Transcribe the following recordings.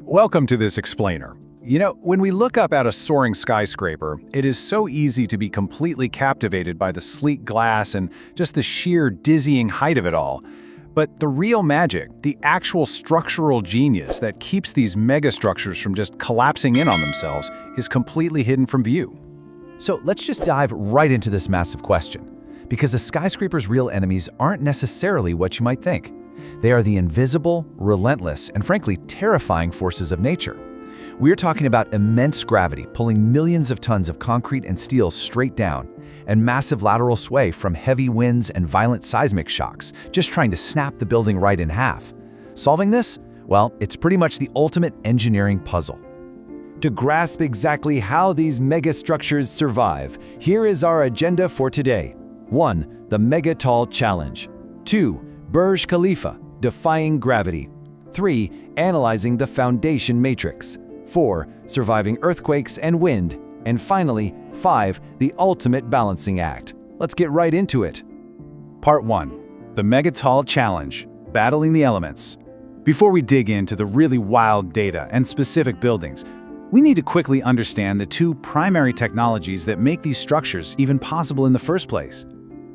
Welcome to this explainer. You know, when we look up at a soaring skyscraper, it is so easy to be completely captivated by the sleek glass and just the sheer dizzying height of it all. But the real magic, the actual structural genius that keeps these megastructures from just collapsing in on themselves, is completely hidden from view. So let's just dive right into this massive question. Because a skyscraper's real enemies aren't necessarily what you might think. They are the invisible, relentless, and frankly terrifying forces of nature. We're talking about immense gravity pulling millions of tons of concrete and steel straight down, and massive lateral sway from heavy winds and violent seismic shocks, just trying to snap the building right in half. Solving this? Well, it's pretty much the ultimate engineering puzzle. To grasp exactly how these megastructures survive, here is our agenda for today. 1. The Mega Tall Challenge. 2. Burj Khalifa, Defying Gravity. 3. Analyzing the Foundation Matrix. 4. Surviving Earthquakes and Wind. And finally, 5. The Ultimate Balancing Act. Let's get right into it. Part 1. The Mega Tall Challenge, Battling the Elements. Before we dig into the really wild data and specific buildings, we need to quickly understand the two primary technologies that make these structures even possible in the first place.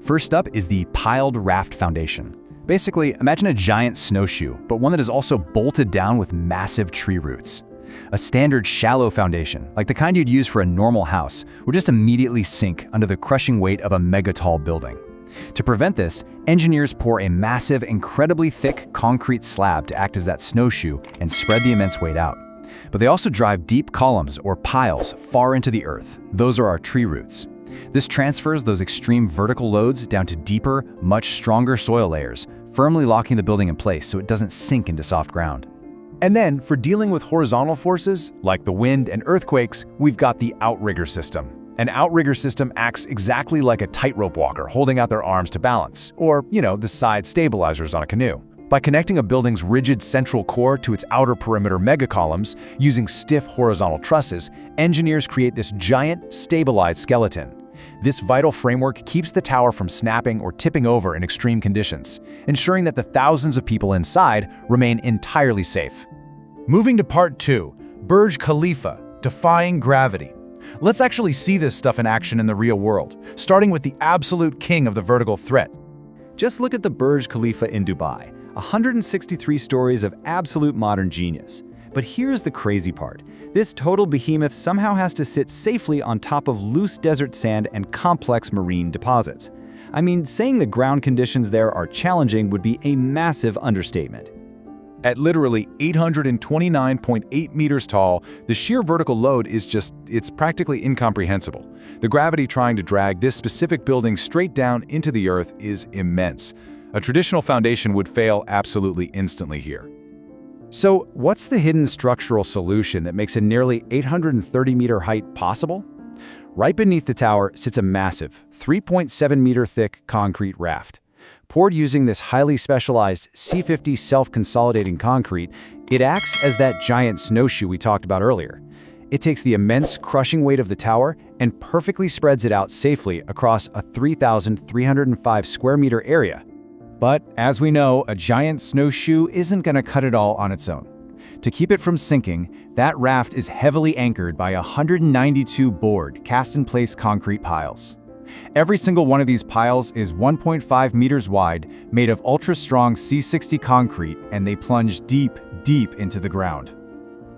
First up is the piled raft foundation. Basically, imagine a giant snowshoe, but one that is also bolted down with massive tree roots. A standard shallow foundation, like the kind you'd use for a normal house, would just immediately sink under the crushing weight of a mega-tall building. To prevent this, engineers pour a massive, incredibly thick concrete slab to act as that snowshoe and spread the immense weight out. But they also drive deep columns or piles far into the earth. Those are our tree roots. This transfers those extreme vertical loads down to deeper, much stronger soil layers, firmly locking the building in place so it doesn't sink into soft ground. And then, for dealing with horizontal forces, like the wind and earthquakes, we've got the outrigger system. An outrigger system acts exactly like a tightrope walker holding out their arms to balance, or, the side stabilizers on a canoe. By connecting a building's rigid central core to its outer perimeter megacolumns, using stiff horizontal trusses, engineers create this giant, stabilized skeleton. This vital framework keeps the tower from snapping or tipping over in extreme conditions, ensuring that the thousands of people inside remain entirely safe. Moving to Part 2, Burj Khalifa, Defying Gravity. Let's actually see this stuff in action in the real world, starting with the absolute king of the vertical threat. Just look at the Burj Khalifa in Dubai, 163 stories of absolute modern genius. But here's the crazy part. This total behemoth somehow has to sit safely on top of loose desert sand and complex marine deposits. I mean, saying the ground conditions there are challenging would be a massive understatement. At literally 829.8 meters tall, the sheer vertical load it's practically incomprehensible. The gravity trying to drag this specific building straight down into the earth is immense. A traditional foundation would fail absolutely instantly here. So, what's the hidden structural solution that makes a nearly 830-meter height possible? Right beneath the tower sits a massive, 3.7-meter-thick concrete raft. Poured using this highly specialized C50 self-consolidating concrete, it acts as that giant snowshoe we talked about earlier. It takes the immense crushing weight of the tower and perfectly spreads it out safely across a 3,305 square meter area. But as we know, a giant snowshoe isn't going to cut it all on its own. To keep it from sinking, that raft is heavily anchored by 192 bored, cast-in-place concrete piles. Every single one of these piles is 1.5 meters wide, made of ultra-strong C60 concrete, and they plunge deep, deep into the ground.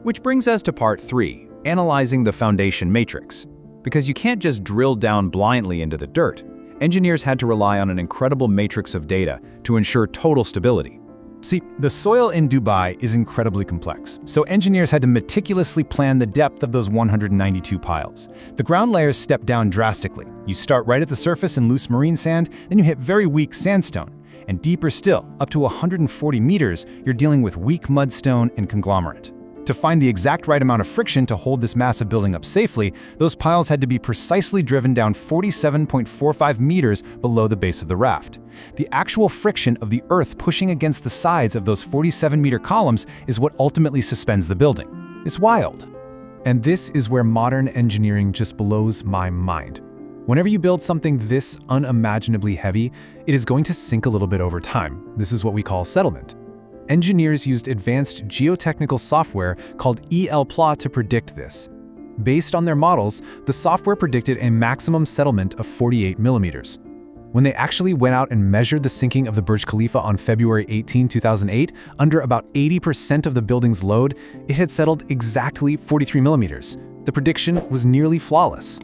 Which brings us to Part 3, Analyzing the Foundation Matrix. Because you can't just drill down blindly into the dirt. Engineers had to rely on an incredible matrix of data to ensure total stability. See, the soil in Dubai is incredibly complex, so engineers had to meticulously plan the depth of those 192 piles. The ground layers step down drastically. You start right at the surface in loose marine sand, then you hit very weak sandstone. And deeper still, up to 140 meters, you're dealing with weak mudstone and conglomerate. To find the exact right amount of friction to hold this massive building up safely, those piles had to be precisely driven down 47.45 meters below the base of the raft. The actual friction of the earth pushing against the sides of those 47-meter columns is what ultimately suspends the building. It's wild. And this is where modern engineering just blows my mind. Whenever you build something this unimaginably heavy, it is going to sink a little bit over time. This is what we call settlement. Engineers used advanced geotechnical software called ELPLA to predict this. Based on their models, the software predicted a maximum settlement of 48 millimeters. When they actually went out and measured the sinking of the Burj Khalifa on February 18, 2008, under about 80% of the building's load, it had settled exactly 43 millimeters. The prediction was nearly flawless.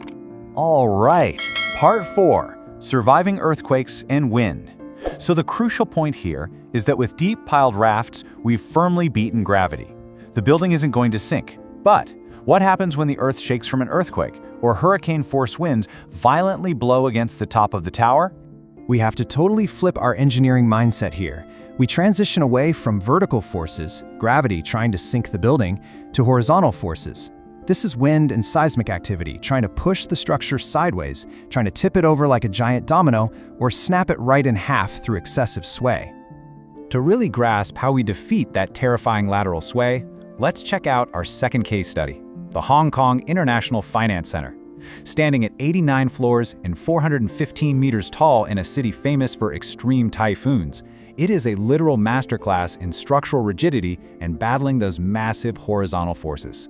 All right, part 4, surviving earthquakes and wind. So the crucial point here is that with deep piled rafts, we've firmly beaten gravity. The building isn't going to sink, but what happens when the earth shakes from an earthquake or hurricane-force winds violently blow against the top of the tower? We have to totally flip our engineering mindset here. We transition away from vertical forces, gravity trying to sink the building, to horizontal forces. This is wind and seismic activity trying to push the structure sideways, trying to tip it over like a giant domino, or snap it right in half through excessive sway. To really grasp how we defeat that terrifying lateral sway, let's check out our second case study, the Hong Kong International Finance Center. Standing at 89 floors and 415 meters tall in a city famous for extreme typhoons, it is a literal masterclass in structural rigidity and battling those massive horizontal forces.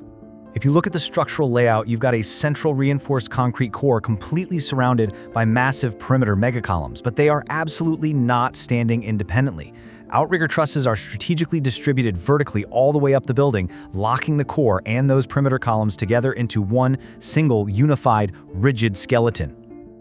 If you look at the structural layout, you've got a central reinforced concrete core completely surrounded by massive perimeter megacolumns, but they are absolutely not standing independently. Outrigger trusses are strategically distributed vertically all the way up the building, locking the core and those perimeter columns together into one single, unified, rigid skeleton.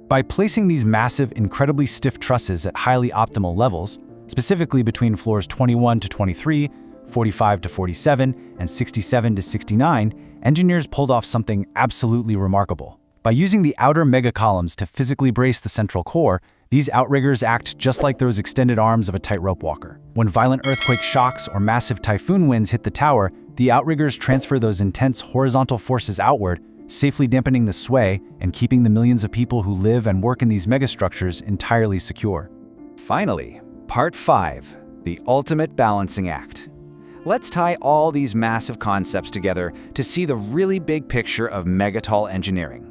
By placing these massive, incredibly stiff trusses at highly optimal levels, specifically between floors 21 to 23, 45 to 47, and 67 to 69, engineers pulled off something absolutely remarkable. By using the outer megacolumns to physically brace the central core, these outriggers act just like those extended arms of a tightrope walker. When violent earthquake shocks or massive typhoon winds hit the tower, the outriggers transfer those intense horizontal forces outward, safely dampening the sway and keeping the millions of people who live and work in these megastructures entirely secure. Finally, part 5, the ultimate balancing act. Let's tie all these massive concepts together to see the really big picture of megatall engineering.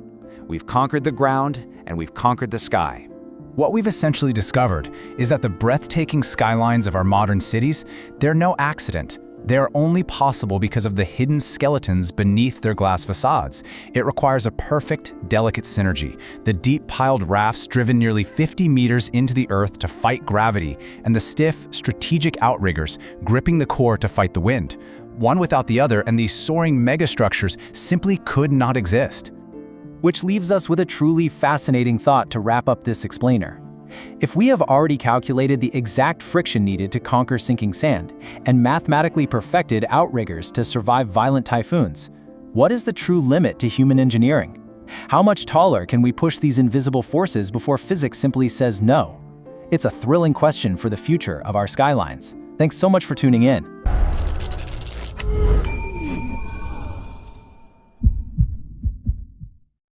We've conquered the ground and we've conquered the sky. What we've essentially discovered is that the breathtaking skylines of our modern cities, they're no accident. They're only possible because of the hidden skeletons beneath their glass facades. It requires a perfect, delicate synergy. The deep piled rafts driven nearly 50 meters into the earth to fight gravity, and the stiff, strategic outriggers gripping the core to fight the wind. One without the other, and these soaring megastructures simply could not exist. Which leaves us with a truly fascinating thought to wrap up this explainer. If we have already calculated the exact friction needed to conquer sinking sand and mathematically perfected outriggers to survive violent typhoons, what is the true limit to human engineering? How much taller can we push these invisible forces before physics simply says no? It's a thrilling question for the future of our skylines. Thanks so much for tuning in.